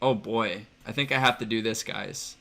Oh boy, I think I have to do this, guys.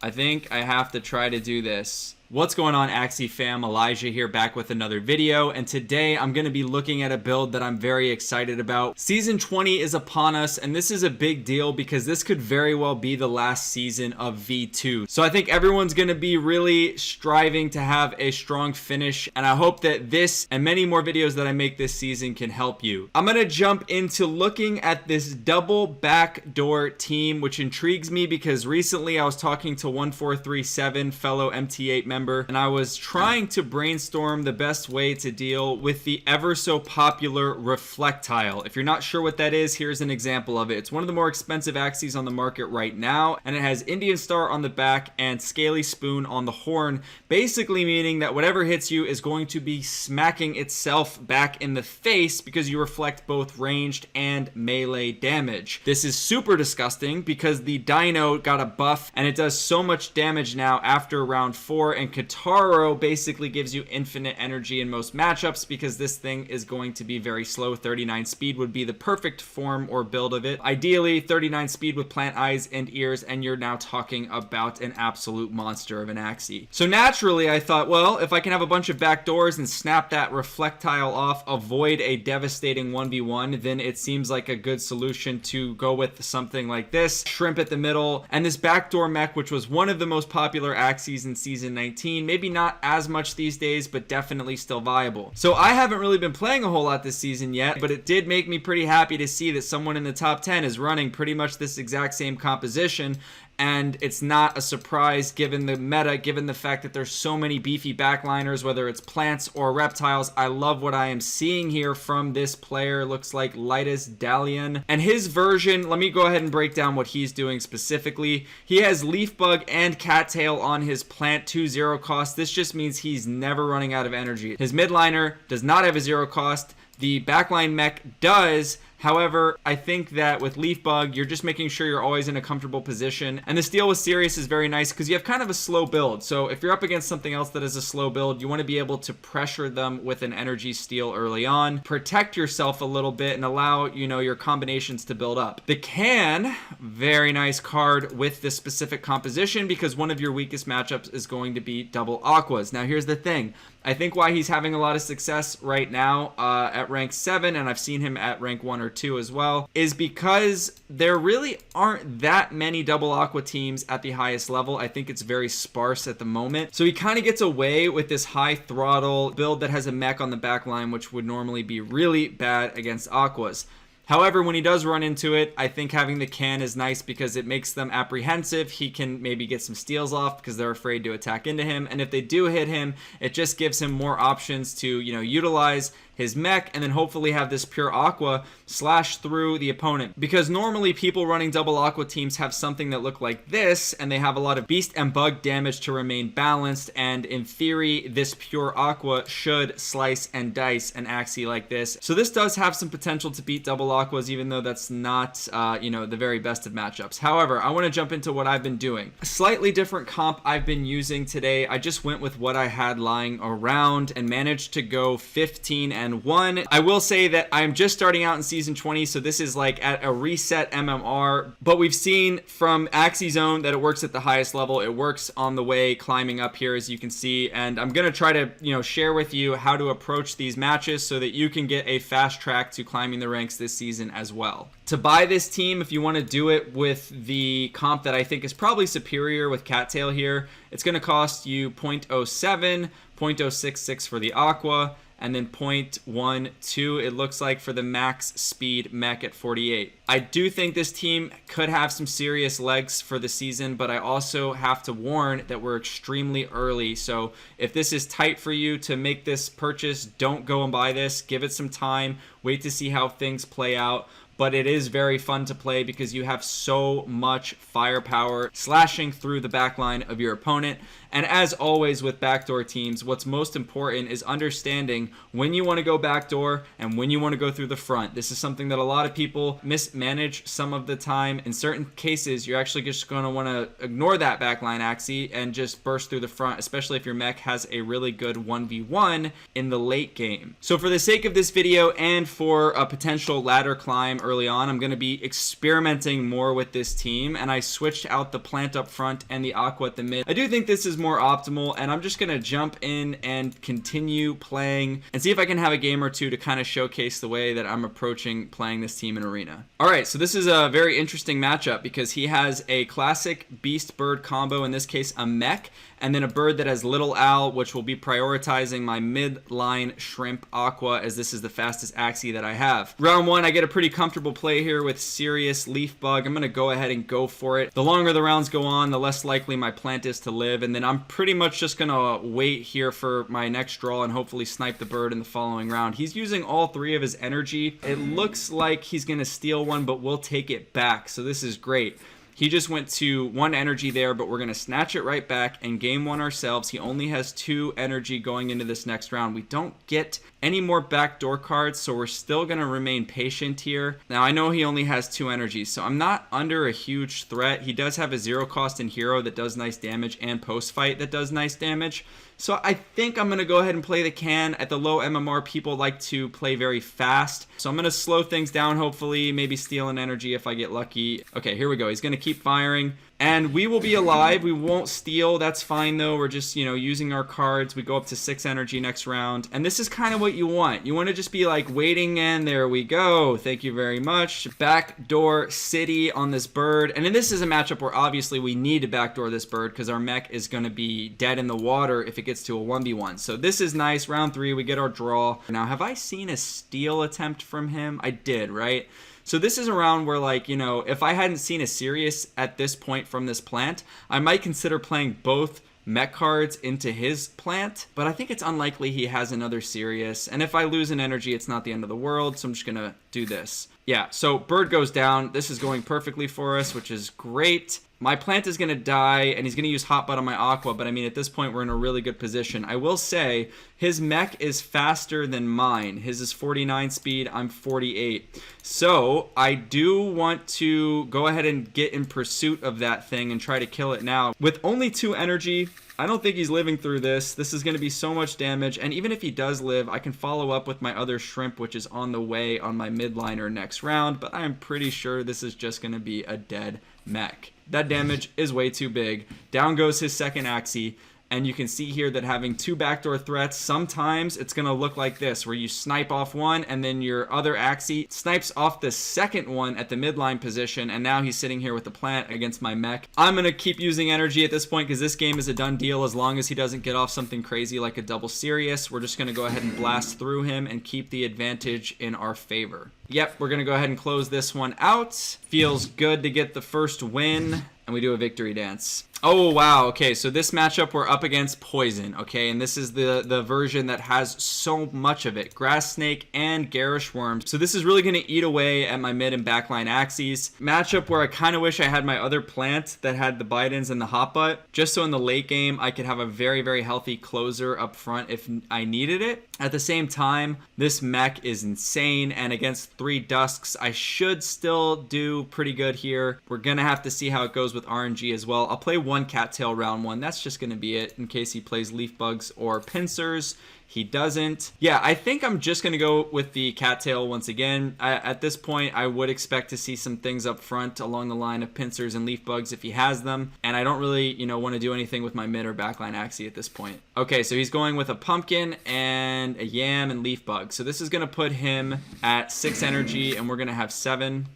I think I have to try to do this. What's going on, Axie fam? Elijah here, back with another video, and today I'm going to be looking at a build that I'm very excited about. Season 20 is upon us, and this is a big deal because this could very well be the last season of V2. So I think everyone's going to be really striving to have a strong finish, and I hope that this and many more videos that I make this season can help you. I'm going to jump into looking at this double backdoor team, which intrigues me because recently I was talking to 1437, fellow MT8 member, and I was trying to brainstorm the best way to deal with the ever so popular Reflectile. If you're not sure what that is, here's an example of it. It's one of the more expensive Axies on the market right now, and it has Indian Star on the back and Scaly Spoon on the horn, basically meaning that whatever hits you is going to be smacking itself back in the face because you reflect both ranged and melee damage. This is super disgusting because the Dino got a buff and it does so much damage now after round 4, and Kataro basically gives you infinite energy in most matchups because this thing is going to be very slow. 39 speed would be the perfect form or build of it. Ideally 39 speed with plant eyes and ears, and you're now talking about an absolute monster of an Axie. So naturally I thought, well, if I can have a bunch of backdoors and snap that Reflectile off, avoid a devastating 1v1, then it seems like a good solution to go with something like this. Shrimp at the middle, and this backdoor mech, which was one of the most popular Axies in season 19. Maybe not as much these days, but definitely still viable. So I haven't really been playing a whole lot this season yet, but it did make me pretty happy to see that someone in the top 10 is running pretty much this exact same composition. And it's not a surprise given the meta, given the fact that there's so many beefy backliners, whether it's plants or reptiles. I love what I am seeing here from this player. Looks like Lightus Dalian. And his version, let me go ahead and break down what he's doing specifically. He has Leaf Bug and Cattail on his plant 2-0 cost. This just means he's never running out of energy. His midliner does not have a 0 cost. The backline mech does. However, I think that with Leaf Bug, you're just making sure you're always in a comfortable position. And the steal with Sirius is very nice because you have kind of a slow build. So if you're up against something else that is a slow build, you want to be able to pressure them with an energy steal early on, protect yourself a little bit, and allow, your combinations to build up. The Can, very nice card with this specific composition because one of your weakest matchups is going to be double Aquas. Now here's the thing. I think why he's having a lot of success right now at rank 7, and I've seen him at rank 1 or 2 as well, is because there really aren't that many double Aqua teams at the highest level. I think it's very sparse at the moment. So he kind of gets away with this high throttle build that has a mech on the back line, which would normally be really bad against Aquas. However, when he does run into it, I think having the Can is nice because it makes them apprehensive. He can maybe get some steals off because they're afraid to attack into him. And if they do hit him, it just gives him more options to, utilize his mech and then hopefully have this pure Aqua slash through the opponent. Because normally people running double Aqua teams have something that look like this, and they have a lot of beast and bug damage to remain balanced, and in theory, this pure Aqua should slice and dice an Axie like this. So this does have some potential to beat double Aquas, even though that's not, the very best of matchups. However, I want to jump into what I've been doing. A slightly different comp I've been using today. I just went with what I had lying around and managed to go 15 and 1. I will say that I'm just starting out in season 20, so this is like at a reset MMR, but we've seen from Axie Zone that it works at the highest level. It works on the way climbing up here, as you can see, and I'm gonna try to share with you how to approach these matches so that you can get a fast track to climbing the ranks this season as well. To buy this team, if you want to do it with the comp that I think is probably superior with Cattail here, it's going to cost you 0.07, 0.066 for the Aqua, and then 0.12 it looks like for the max speed mech at 48. I do think this team could have some serious legs for the season, but I also have to warn that we're extremely early. So if this is tight for you to make this purchase, don't go and buy this. Give it some time. Wait to see how things play out. But it is very fun to play because you have so much firepower slashing through the backline of your opponent. And as always with backdoor teams, what's most important is understanding when you want to go backdoor and when you want to go through the front. This is something that a lot of people mismanage some of the time. In certain cases, you're actually just going to want to ignore that backline Axie and just burst through the front, especially if your mech has a really good 1v1 in the late game. So for the sake of this video and for a potential ladder climb early on, I'm going to be experimenting more with this team, and I switched out the plant up front and the aqua at the mid. I do think this is more optimal, and I'm just going to jump in and continue playing and see if I can have a game or two to kind of showcase the way that I'm approaching playing this team in Arena. All right, so this is a very interesting matchup because he has a classic beast bird combo, in this case a mech, and then a bird that has Little Owl, which will be prioritizing my mid-line Shrimp Aqua, as this is the fastest Axie that I have. Round 1, I get a pretty comfortable play here with Sirius Leaf Bug. I'm going to go ahead and go for it. The longer the rounds go on, the less likely my plant is to live, and then I'm pretty much just going to wait here for my next draw and hopefully snipe the bird in the following round. He's using all 3 of his energy. It looks like he's going to steal one, but we'll take it back, so this is great. He just went to 1 energy there, but we're going to snatch it right back and game 1 ourselves. He only has 2 energy going into this next round. We don't get any more backdoor cards, so we're still going to remain patient here. Now, I know he only has 2 energy, so I'm not under a huge threat. He does have a 0 cost in hero that does nice damage and post fight that does nice damage. So I think I'm going to go ahead and play the can. At the low MMR, people like to play very fast. So I'm going to slow things down, hopefully, maybe steal an energy if I get lucky. Okay, here we go. He's going to keep firing. And we will be alive. We won't steal. That's fine, though. We're just, you know, using our cards. We go up to 6 energy next round. And this is kind of what you want. You want to just be like waiting, and there we go. Thank you very much. Backdoor City on this bird. And then this is a matchup where obviously we need to backdoor this bird because our mech is going to be dead in the water if it gets to a 1v1. So this is nice. Round 3, we get our draw. Now, have I seen a steal attempt from him? I did, right? So this is a round where, like, you know, if I hadn't seen a Sirius at this point from this plant, I might consider playing both mech cards into his plant, but I think it's unlikely he has another Sirius. And if I lose an energy, it's not the end of the world, so I'm just gonna do this. Yeah, so bird goes down. This is going perfectly for us, which is great. My plant is going to die, and he's going to use Hot Butt on my Aqua, but I mean, at this point, we're in a really good position. I will say, his mech is faster than mine. His is 49 speed, I'm 48. So, I do want to go ahead and get in pursuit of that thing and try to kill it now. With only 2 energy, I don't think he's living through this. This is going to be so much damage, and even if he does live, I can follow up with my other Shrimp, which is on the way on my midliner next round, but I'm pretty sure this is just going to be a dead mech. That damage is way too big. Down goes his second Axie, and you can see here that having 2 backdoor threats, sometimes it's going to look like this, where you snipe off one, and then your other Axie snipes off the second one at the midline position, and now he's sitting here with the plant against my mech. I'm going to keep using energy at this point, because this game is a done deal as long as he doesn't get off something crazy like a double Sirius. We're just going to go ahead and blast through him and keep the advantage in our favor. Yep, we're going to go ahead and close this one out. Feels good to get the first win, and we do a victory dance. Oh, wow. Okay, so this matchup, we're up against Poison, okay? And this is the version that has so much of it. Grass Snake and Garish Worm. So this is really going to eat away at my mid and backline Axies. Matchup where I kind of wish I had my other plant that had the Bidens and the Hot Butt, just so in the late game I could have a very, very healthy closer up front if I needed it. At the same time, this mech is insane, and against 3 Dusks, I should still do pretty good here. We're going to have to see how it goes with RNG as well. I'll play 1 Cattail round 1. That's just going to be it in case he plays Leaf Bugs or Pincers. He doesn't. Yeah, I think I'm just going to go with the Cattail once again. At this point, I would expect to see some things up front along the line of Pincers and Leaf Bugs if he has them. And I don't really, you know, want to do anything with my mid or backline Axie at this point. Okay, so he's going with a Pumpkin and a Yam and Leaf Bug. So this is going to put him at 6 energy, and we're going to have 7.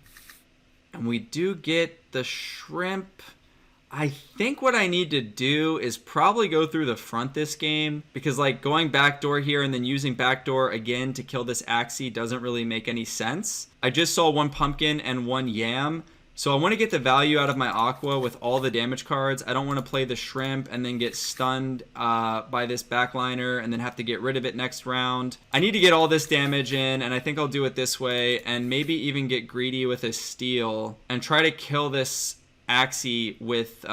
And we do get the Shrimp. I think what I need to do is probably go through the front this game, because like going backdoor here and then using backdoor again to kill this Axie doesn't really make any sense. I just saw 1 Pumpkin and 1 Yam, so I want to get the value out of my Aqua with all the damage cards. I don't want to play the Shrimp and then get stunned by this backliner and then have to get rid of it next round. I need to get all this damage in, and I think I'll do it this way and maybe even get greedy with a steal and try to kill this Axie with,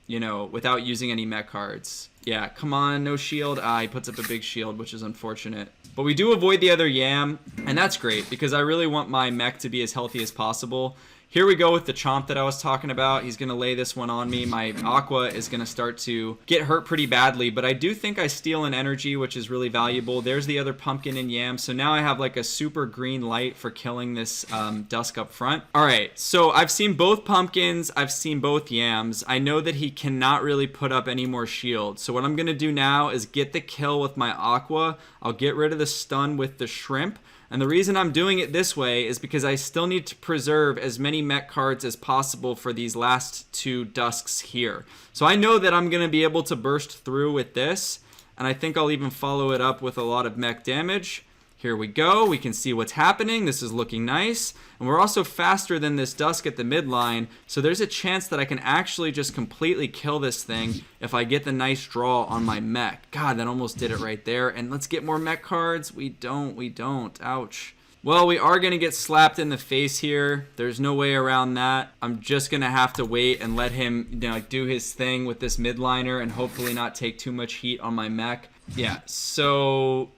you know, without using any mech cards. Yeah, come on, no shield. He puts up a big shield, which is unfortunate. But we do avoid the other Yam, and that's great because I really want my mech to be as healthy as possible. Here we go with the Chomp that I was talking about. He's going to lay this one on me. My Aqua is going to start to get hurt pretty badly, but I do think I steal an energy, which is really valuable. There's the other Pumpkin and Yam. So now I have like a super green light for killing this Dusk up front. All right, so I've seen both Pumpkins. I've seen both Yams. I know that he cannot really put up any more shield. So what I'm going to do now is get the kill with my Aqua. I'll get rid of the stun with the Shrimp. And the reason I'm doing it this way is because I still need to preserve as many mech cards as possible for these last two Dusks here. So I know that I'm going to be able to burst through with this, and I think I'll even follow it up with a lot of mech damage. Here we go. We can see what's happening. This is looking nice. And we're also faster than this Dusk at the midline, so there's a chance that I can actually just completely kill this thing if I get the nice draw on my mech. God, that almost did it right there. And let's get more mech cards. We don't. Ouch. Well, we are going to get slapped in the face here. There's no way around that. I'm just going to have to wait and let him, you know, do his thing with this midliner and hopefully not take too much heat on my mech. Yeah, so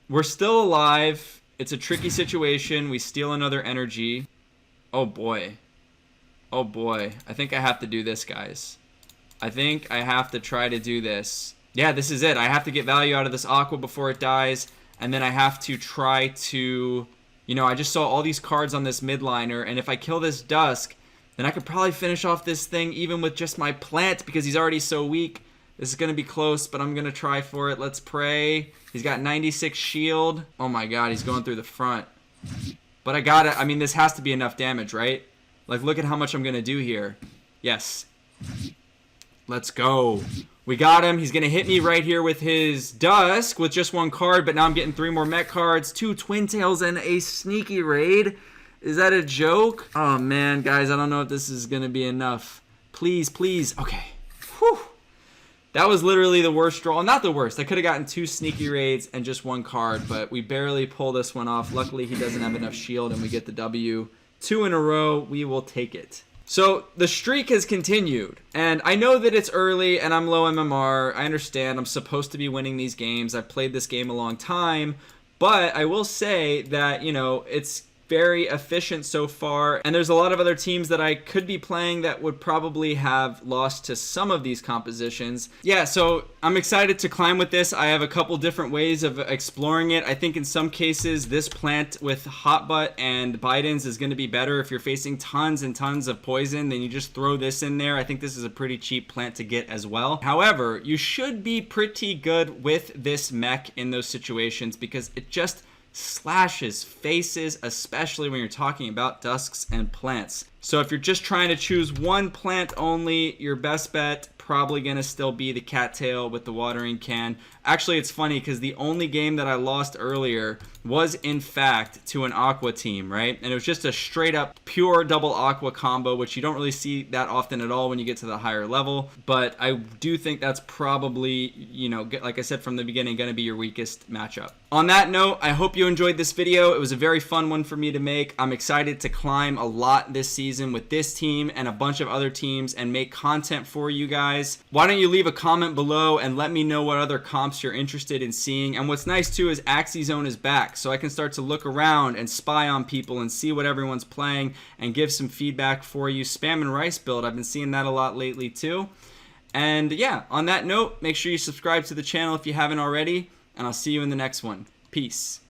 we're still alive. It's a tricky situation. We steal another energy. Oh boy. Oh boy. I think I have to do this, guys. I think I have to try to do this. Yeah, this is it. I have to get value out of this Aqua before it dies. And then I have to try to... You know, I just saw all these cards on this midliner. And if I kill this Dusk, then I could probably finish off this thing even with just my plant because he's already so weak. This is going to be close, but I'm going to try for it. Let's pray. He's got 96 shield. Oh my god, he's going through the front. But I got it. I mean, this has to be enough damage, right? Like, look at how much I'm going to do here. Yes. Let's go. We got him. He's going to hit me right here with his Dusk with just one card, but now I'm getting 3 more mech cards, 2 Twin Tails, and a Sneaky Raid. Is that a joke? Oh man, guys, I don't know if this is going to be enough. Please, please. Okay. Whew. That was literally the worst draw. Not the worst. I could have gotten 2 Sneaky Raids and just 1 card, but we barely pull this one off. Luckily, he doesn't have enough shield, and we get the W. 2 in a row. We will take it. So the streak has continued, and I know that it's early and I'm low MMR. I understand. I'm supposed to be winning these games. I've played this game a long time, but I will say that, you know, it's very efficient so far, and there's a lot of other teams that I could be playing that would probably have lost to some of these compositions. Yeah, so I'm excited to climb with this. I have a couple different ways of exploring it. I think in some cases this plant with Hotbutt and Biden's is going to be better. If you're facing tons and tons of poison, then you just throw this in there. I think this is a pretty cheap plant to get as well. However, you should be pretty good with this mech in those situations because it just slashes faces, especially when you're talking about Dusks and plants. So if you're just trying to choose one plant only, your best bet probably gonna still be the Cattail with the watering can. Actually, it's funny because the only game that I lost earlier was in fact to an Aqua team, right? And it was just a straight up pure double Aqua combo, which you don't really see that often at all when you get to the higher level. But I do think that's probably, you know, like I said from the beginning, gonna be your weakest matchup. On that note, I hope you enjoyed this video. It was a very fun one for me to make. I'm excited to climb a lot this season with this team and a bunch of other teams and make content for you guys. Why don't you leave a comment below and let me know what other comps you're interested in seeing. And what's nice too is AxiZone is back, so I can start to look around and spy on people and see what everyone's playing and give some feedback for you. Spam and Rice build, I've been seeing that a lot lately too. And yeah, on that note, make sure you subscribe to the channel if you haven't already, and I'll see you in the next one. Peace.